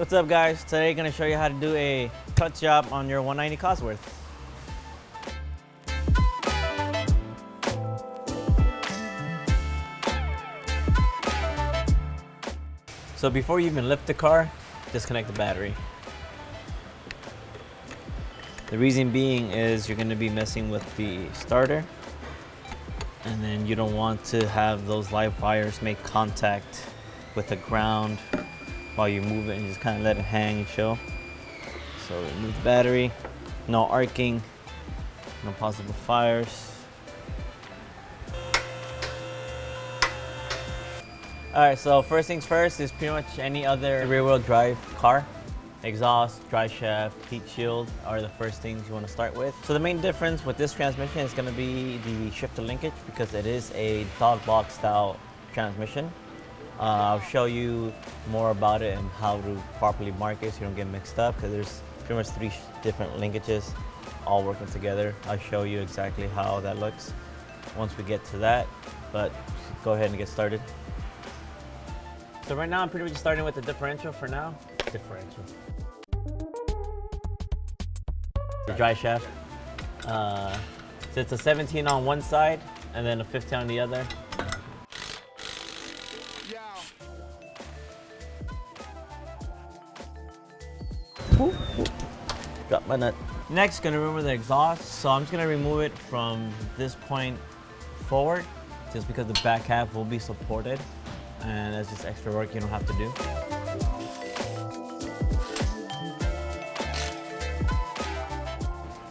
What's up guys? Today I'm going to show you how to do a cut job on your 190 Cosworth. So before you even lift the car, disconnect the battery. The reason being is you're going to be messing with the starter, and then you don't want to have those live wires make contact with the ground while you move it, and just kind of let it hang and chill. So remove the battery, no arcing, no possible fires. Alright, so first things first is pretty much any other rear wheel drive car. Exhaust, drive shaft, heat shield are the first things you want to start with. So the main difference with this transmission is going to be the shifter linkage, because it is a dog box style transmission. I'll show you more about it and how to properly mark it so you don't get mixed up, because there's pretty much 3 different linkages all working together. I'll show you exactly how that looks once we get to that, but go ahead and get started. So right now I'm pretty much starting with the differential for now. Differential. The drive shaft. So it's a 17 on one side and then a 15 on the other. Drop my nut. Next, gonna remove the exhaust. So I'm just gonna remove it from this point forward, just because the back half will be supported, and that's just extra work you don't have to do.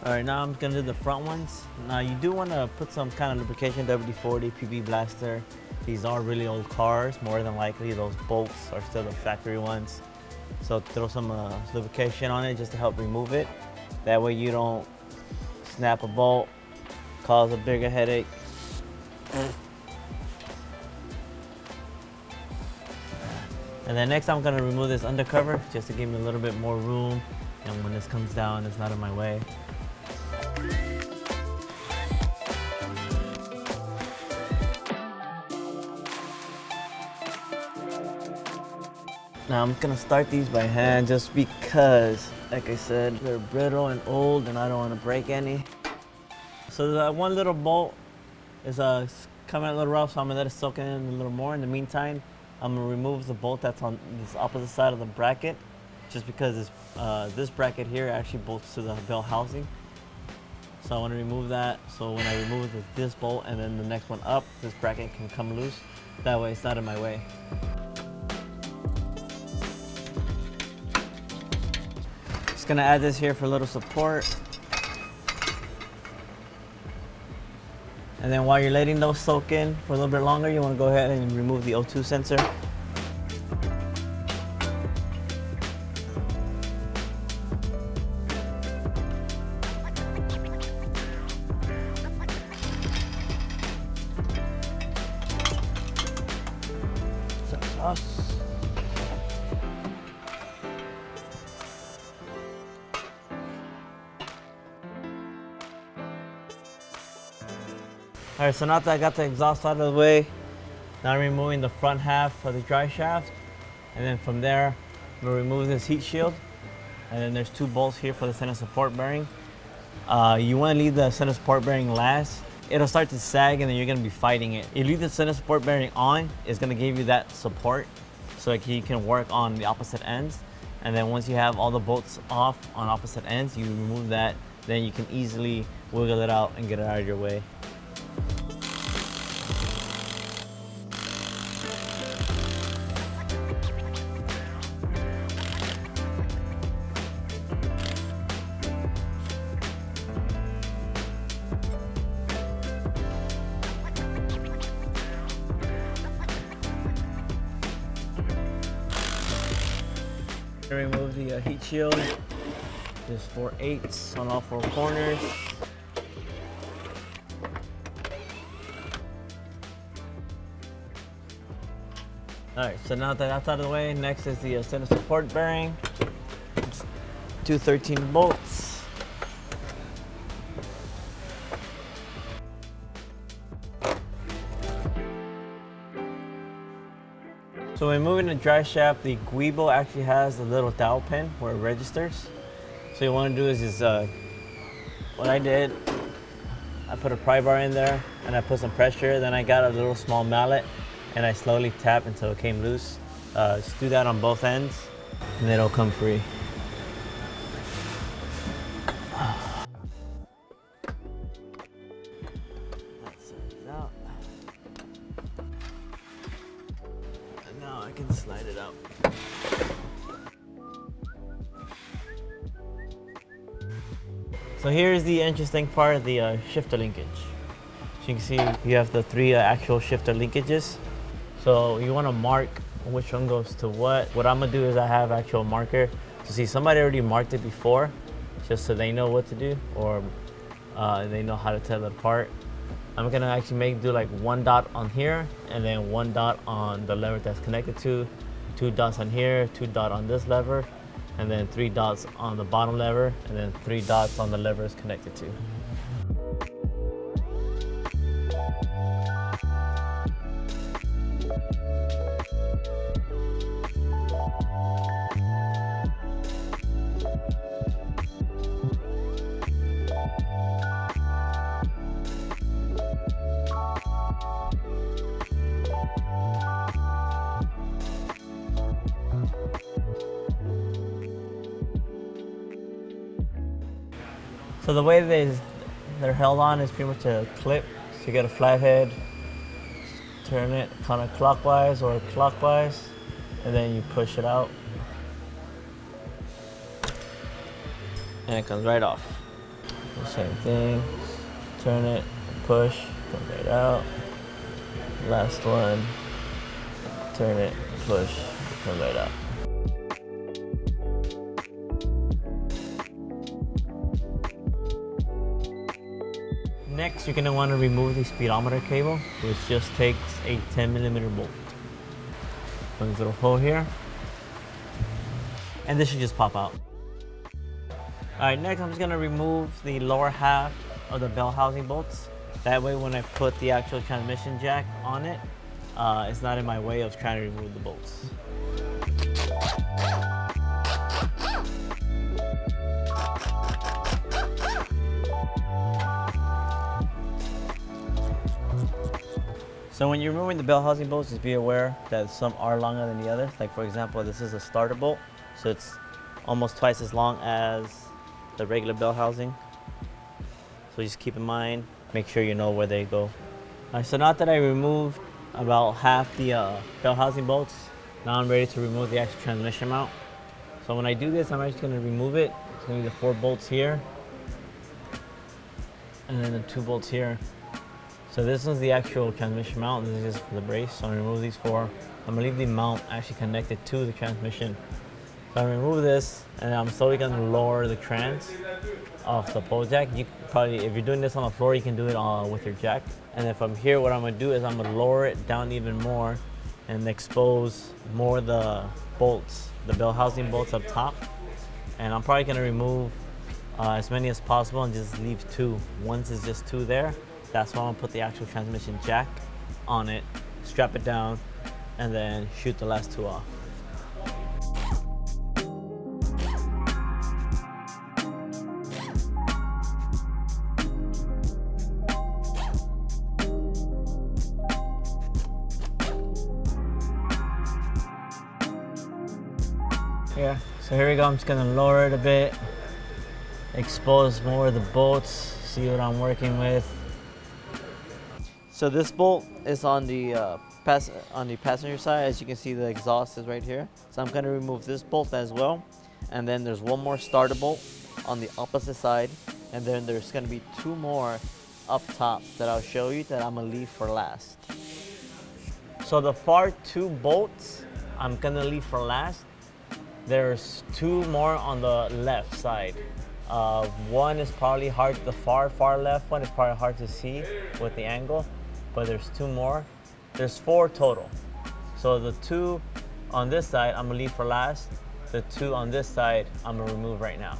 All right, now I'm gonna do the front ones. Now you do wanna put some kind of lubrication, WD-40, PB Blaster. These are really old cars. More than likely, those bolts are still the factory ones. So throw some lubrication on it just to help remove it. That way you don't snap a bolt, cause a bigger headache. And then next I'm gonna remove this undercover just to give me a little bit more room, and when this comes down, it's not in my way. Now I'm gonna start these by hand just because, like I said, they're brittle and old and I don't want to break any. So that one little bolt is coming a little rough, so I'm gonna let it soak in a little more. In the meantime, I'm gonna remove the bolt that's on this opposite side of the bracket, just because this bracket here actually bolts to the bell housing. So I want to remove that, so when I remove this bolt and then the next one up, this bracket can come loose. That way it's not in my way. Just gonna add this here for a little support. And then while you're letting those soak in for a little bit longer, you want to go ahead and remove the O2 sensor. Alright, so now that I got the exhaust out of the way, now I'm removing the front half of the drive shaft, and then from there, I'm gonna remove this heat shield, and then there's 2 bolts here for the center support bearing. You want to leave the center support bearing last. It'll start to sag and then you're gonna be fighting it. If you leave the center support bearing on, it's gonna give you that support, so like you can work on the opposite ends. And then once you have all the bolts off on opposite ends, you remove that, then you can easily wiggle it out and get it out of your way. Remove the heat shield. There's 4/8 on all 4 corners. Alright, so now that that's out of the way, next is the center support bearing. It's 2 13 bolts. So when moving the drive shaft, the Guibo actually has a little dowel pin where it registers. So you want to do is what I did, I put a pry bar in there and I put some pressure. Then I got a little small mallet and I slowly tap until it came loose. Just do that on both ends and then it'll come free. That side's out. And now I can slide it out. So here's the interesting part of the shifter linkage. So you can see you have the three actual shifter linkages. So you want to mark which one goes to what. What I'm gonna do is I have actual marker. So see, somebody already marked it before, just so they know what to do, or they know how to tell it apart. I'm gonna actually do like one dot on here, and then one dot on the lever that's connected to, two dots on here, two dot on this lever, and then three dots on the bottom lever, and then three dots on the lever it's connected to. So the way they're held on is pretty much a clip. So you get a flat head, turn it kind of clockwise or clockwise, and then you push it out. And it comes right off. The same thing, turn it, push, comes right out. Last one, turn it, push, comes right out. Next, you're going to want to remove the speedometer cable, which just takes a 10mm bolt. Put this little hole here, and this should just pop out. Alright, next I'm just going to remove the lower half of the bell housing bolts. That way when I put the actual transmission jack on it, it's not in my way of trying to remove the bolts. So when you're removing the bell housing bolts, just be aware that some are longer than the others. Like for example, this is a starter bolt, so it's almost twice as long as the regular bell housing. So just keep in mind, make sure you know where they go. All right, so now that I removed about half the bell housing bolts, now I'm ready to remove the actual transmission mount. So when I do this, I'm just going to remove it. It's going to be the 4 bolts here, and then the 2 bolts here. So this is the actual transmission mount. This is just for the brace. So I'm gonna remove these 4. I'm gonna leave the mount actually connected to the transmission. So I'm gonna remove this, and I'm slowly gonna lower the trans off the pole jack. You probably, if you're doing this on the floor, you can do it with your jack. And then from here, what I'm gonna do is I'm gonna lower it down even more and expose more of the bolts, the bell housing bolts up top. And I'm probably gonna remove as many as possible and just leave 2. Once it's just 2 there, that's why I'm gonna put the actual transmission jack on it, strap it down, and then shoot the last 2 off. Yeah, so here we go. I'm just gonna lower it a bit, expose more of the bolts, see what I'm working with. So this bolt is on the passenger side. As you can see, the exhaust is right here. So I'm gonna remove this bolt as well. And then there's one more starter bolt on the opposite side. And then there's gonna be 2 more up top that I'll show you that I'm gonna leave for last. So the far 2 bolts, I'm gonna leave for last. There's 2 more on the left side. One is probably hard, the far left one is probably hard to see with the angle. But there's 2 more. There's 4 total. So the 2 on this side, I'm gonna leave for last. The 2 on this side, I'm gonna remove right now.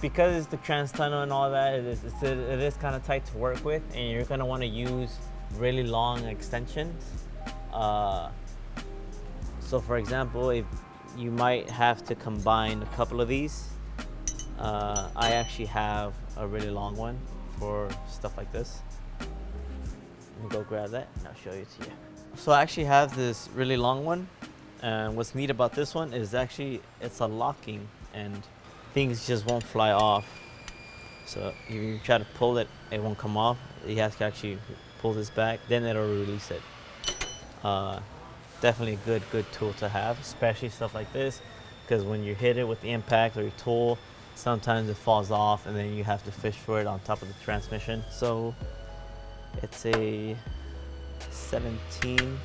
Because it's the trans tunnel and all that, it is kind of tight to work with, and you're gonna wanna use really long extensions. So for example, if you might have to combine a couple of these, I actually have a really long one for stuff like this. Let me go grab that and I'll show you to you. So I actually have this really long one, and what's neat about this one is actually it's a locking and things just won't fly off. So if you try to pull it, it won't come off. You have to actually pull this back, then it'll release it. Definitely a good tool to have, especially stuff like this, because when you hit it with the impact or your tool, sometimes it falls off and then you have to fish for it on top of the transmission. So it's a 17.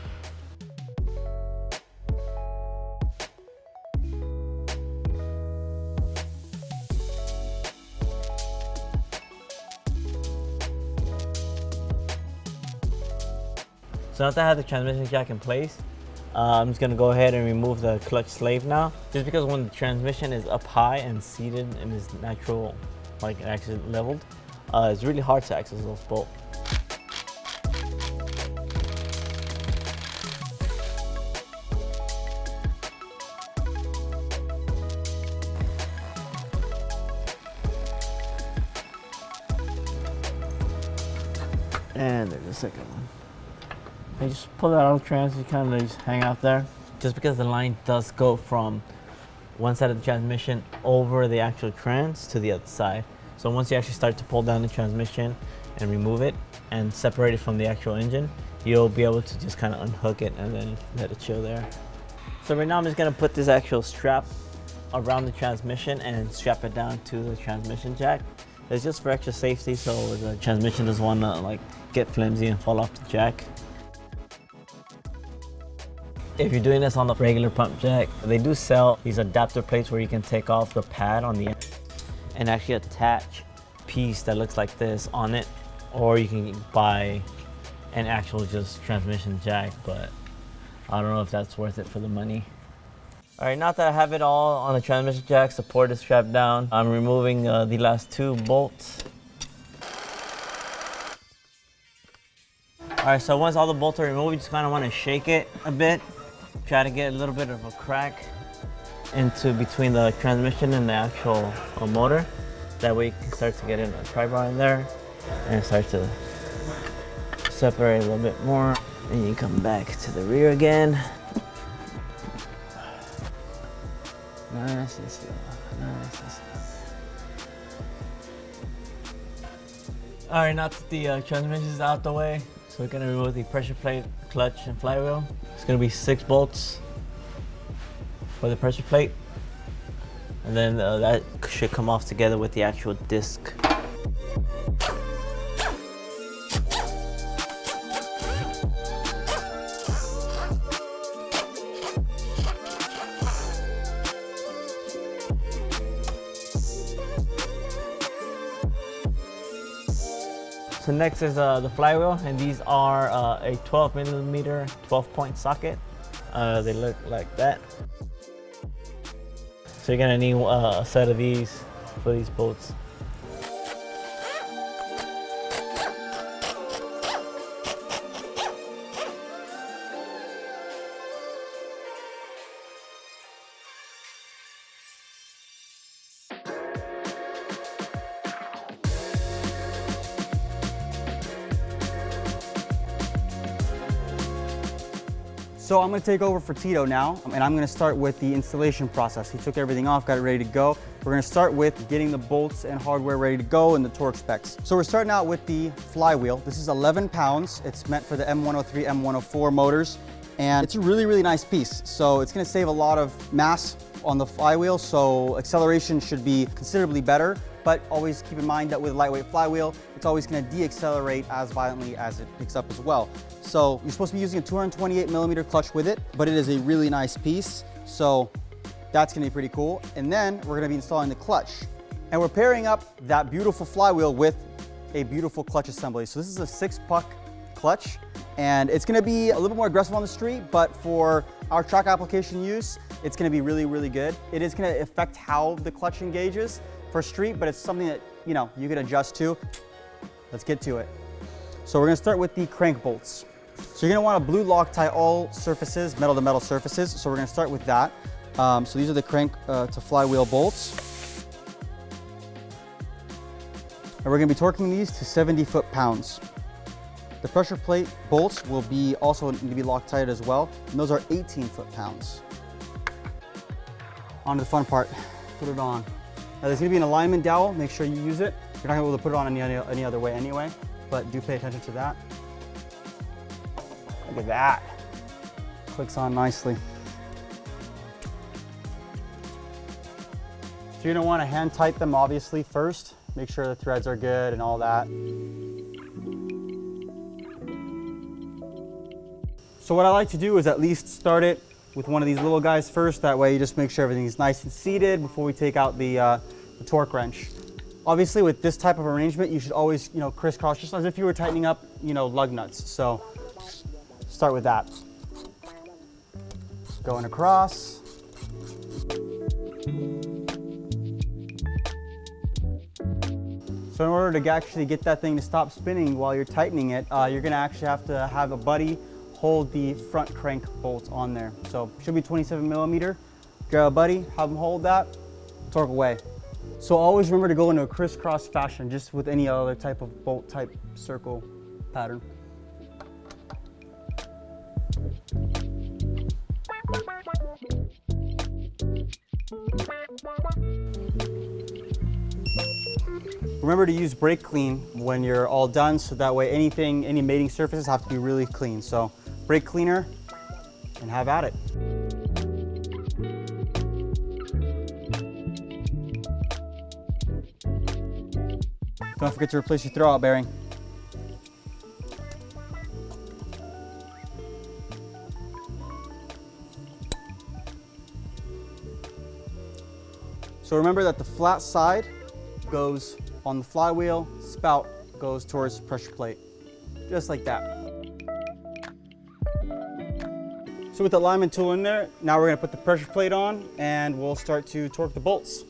So now that I have the transmission jack in place, I'm just gonna go ahead and remove the clutch slave now. Just because when the transmission is up high and seated in its natural, like actually leveled, it's really hard to access those bolts. And there's the second one. And just pull it out of the trans, you kind of just hang out there. Just because the line does go from one side of the transmission over the actual trans to the other side. So once you actually start to pull down the transmission and remove it and separate it from the actual engine, you'll be able to just kind of unhook it and then let it chill there. So right now I'm just gonna put this actual strap around the transmission and strap it down to the transmission jack. It's just for extra safety, so the transmission doesn't want to like get flimsy and fall off the jack. If you're doing this on the regular pump jack, they do sell these adapter plates where you can take off the pad on the end and actually attach a piece that looks like this on it, or you can buy an actual just transmission jack, but I don't know if that's worth it for the money. All right, now that I have it all on the transmission jack, support is strapped down, I'm removing the last two bolts. All right, so once all the bolts are removed, you just kind of want to shake it a bit. Try to get a little bit of a crack into between the transmission and the actual motor. That way you can start to get in a pry bar in there and start to separate a little bit more. And you come back to the rear again. Nice and slow, nice and slow. All right, now that the transmission is out the way, so we're gonna remove the pressure plate, clutch, and flywheel. It's gonna be 6 bolts for the pressure plate. And then that should come off together with the actual disc. So next is the flywheel, and these are a 12mm 12-point socket. They look like that. So you're gonna need a set of these for these bolts. So I'm going to take over for Tito now, and I'm going to start with the installation process. He took everything off, got it ready to go. We're going to start with getting the bolts and hardware ready to go and the torque specs. So we're starting out with the flywheel. This is 11 pounds. It's meant for the M103, M104 motors, and it's a really, really nice piece. So it's going to save a lot of mass on the flywheel, so acceleration should be considerably better. But always keep in mind that with a lightweight flywheel, it's always going to de-accelerate as violently as it picks up as well. So you're supposed to be using a 228mm clutch with it, but it is a really nice piece. So that's going to be pretty cool. And then we're going to be installing the clutch. And we're pairing up that beautiful flywheel with a beautiful clutch assembly. So this is a 6-puck clutch, and it's going to be a little bit more aggressive on the street, but for our track application use, it's going to be really, really good. It is going to affect how the clutch engages for street, but it's something that, you know, you can adjust to. Let's get to it. So we're going to start with the crank bolts. So you're gonna want to blue Loctite all surfaces, metal to metal surfaces. So we're gonna start with that. So these are the crank to flywheel bolts. And we're gonna be torquing these to 70 foot-pounds. The pressure plate bolts will be also need to be Loctite as well, and those are 18 foot-pounds. On to the fun part, put it on. Now there's gonna be an alignment dowel, make sure you use it. You're not gonna be able to put it on any other way anyway, but do pay attention to that. Look at that. Clicks on nicely. So you're gonna wanna hand tighten them obviously first. Make sure the threads are good and all that. So what I like to do is at least start it with one of these little guys first. That way you just make sure everything's nice and seated before we take out the torque wrench. Obviously with this type of arrangement, you should always, crisscross just as if you were tightening up, lug nuts. So start with that. Going across. So in order to actually get that thing to stop spinning while you're tightening it, you're gonna actually have to have a buddy hold the front crank bolts on there. So it should be 27 millimeter. Grab a buddy, have them hold that, torque away. So always remember to go into a crisscross fashion, just with any other type of bolt type circle pattern. Remember to use brake clean when you're all done, so that way any mating surfaces have to be really clean. So brake cleaner and have at it. Don't forget to replace your throwout bearing. So remember that the flat side goes on the flywheel, spout goes towards pressure plate, just like that. So with the alignment tool in there, now we're gonna put the pressure plate on and we'll start to torque the bolts.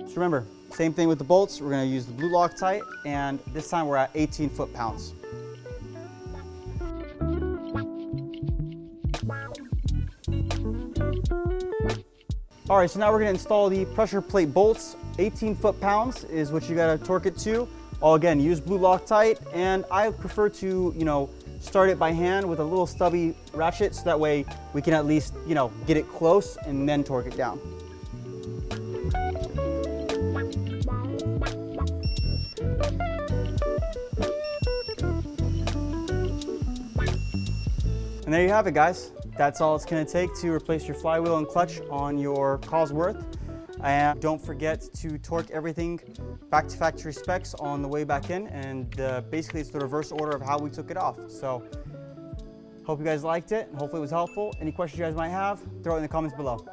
So remember, same thing with the bolts, we're gonna use the blue Loctite, and this time we're at 18 foot-pounds. All right, so now we're gonna install the pressure plate bolts. 18 foot-pounds is what you gotta torque it to. Again, use blue Loctite, and I prefer to, start it by hand with a little stubby ratchet, so that way we can at least, get it close and then torque it down. And there you have it, guys. That's all it's gonna take to replace your flywheel and clutch on your Cosworth. And don't forget to torque everything back to factory specs on the way back in, and basically it's the reverse order of how we took it off. So hope you guys liked it, and hopefully it was helpful. Any questions you guys might have, throw it in the comments below.